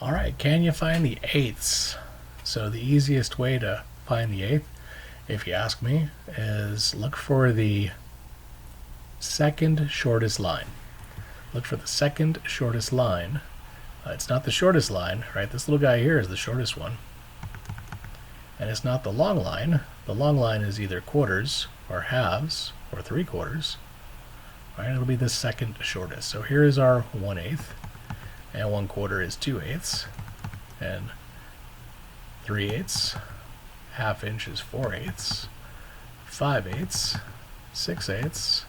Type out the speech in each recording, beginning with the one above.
All right, can you find the eighths? So the easiest way to find the eighth, if you ask me, is look for the second shortest line. Look for the second shortest line. It's not the shortest line, right? This little guy here is the shortest one. And it's not the long line. The long line is either quarters or halves or 3/4. Right? It'll be the second shortest. So here is our 1/8, and 1/4 is 2/8, and 3/8, half inch is 4/8, 5/8, 6/8,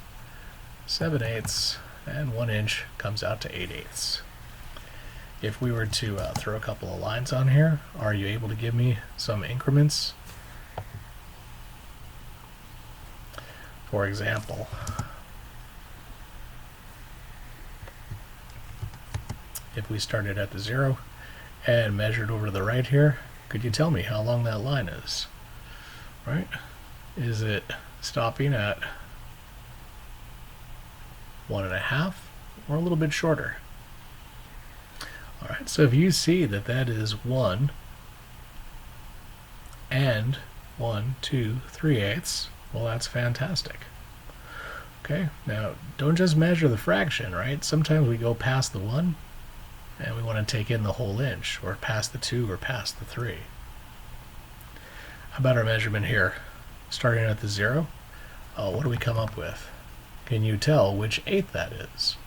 7/8, and 1 inch comes out to 8/8. If we were to throw a couple of lines on here, are you able to give me some increments? For example, if we started at the 0 and measured over to the right here, could you tell me how long that line is? Right? Is it stopping at 1.5 or a little bit shorter? Alright, so if you see that that is 1 and 1, 2, 3/8, well, that's fantastic. Okay, now don't just measure the fraction, right? Sometimes we go past the 1 and we want to take in the whole inch, or past the 2 or past the 3. How about our measurement here? Starting at the 0, what do we come up with? Can you tell which eighth that is?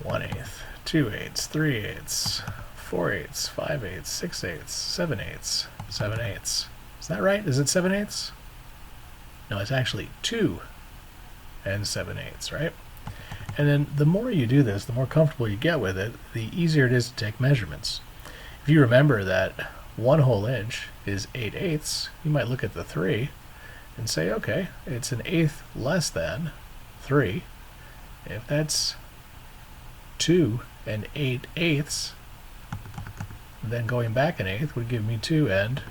1/8, 2/8, 3/8, 4/8, 5/8, 6/8, 7/8, 7/8. Is that right? Is it 7/8? No, it's actually 2 and 7/8, right? And then the more you do this, the more comfortable you get with it, the easier it is to take measurements. If you remember that 1 whole inch is 8/8, you might look at the 3 and say, okay, it's an eighth less than 3. If that's 2 and 8/8, then going back an eighth would give me 2 and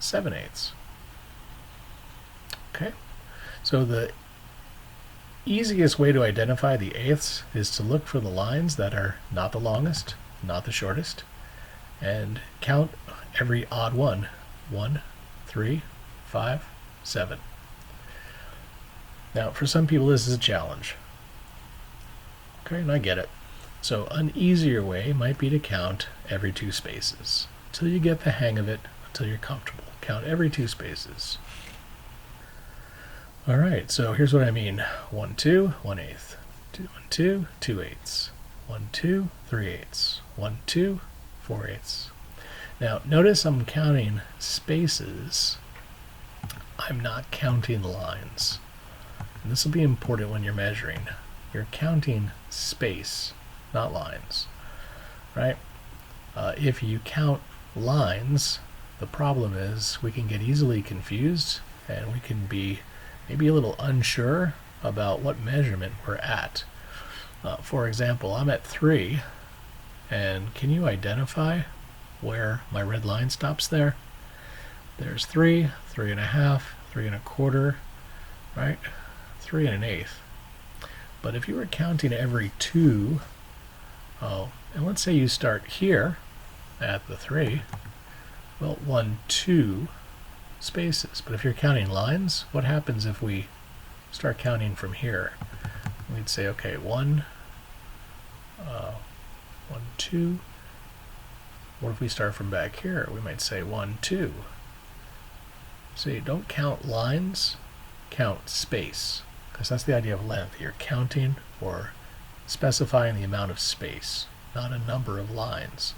7/8. Okay, so the easiest way to identify the eighths is to look for the lines that are not the longest, not the shortest, and count every odd one. 1, 3, 5, 7. Now, for some people, this is a challenge. Okay, and I get it. So an easier way might be to count every 2 spaces until you get the hang of it, until you're comfortable. Count every 2 spaces. All right, so here's what I mean. 1, 2, 1/8. 2, 1, 2, 2/8. 1, 2, 3/8. 1, 2, 4/8. Now, notice I'm counting spaces. I'm not counting lines. And this will be important when you're measuring. You're counting space, not lines, right? If you count lines, the problem is we can get easily confused, and we can be maybe a little unsure about what measurement we're at. For example, I'm at 3, and can you identify where my red line stops there? There's 3, 3.5, 3.25, right? 3 1/8. But if you were counting every 2, and let's say you start here at the 3, well, 1, 2 spaces. But if you're counting lines, what happens if we start counting from here? We'd say, okay, 1, 2. What if we start from back here? We might say 1, 2. So you don't count lines, count space, because that's the idea of length. You're counting or specifying the amount of space, not a number of lines.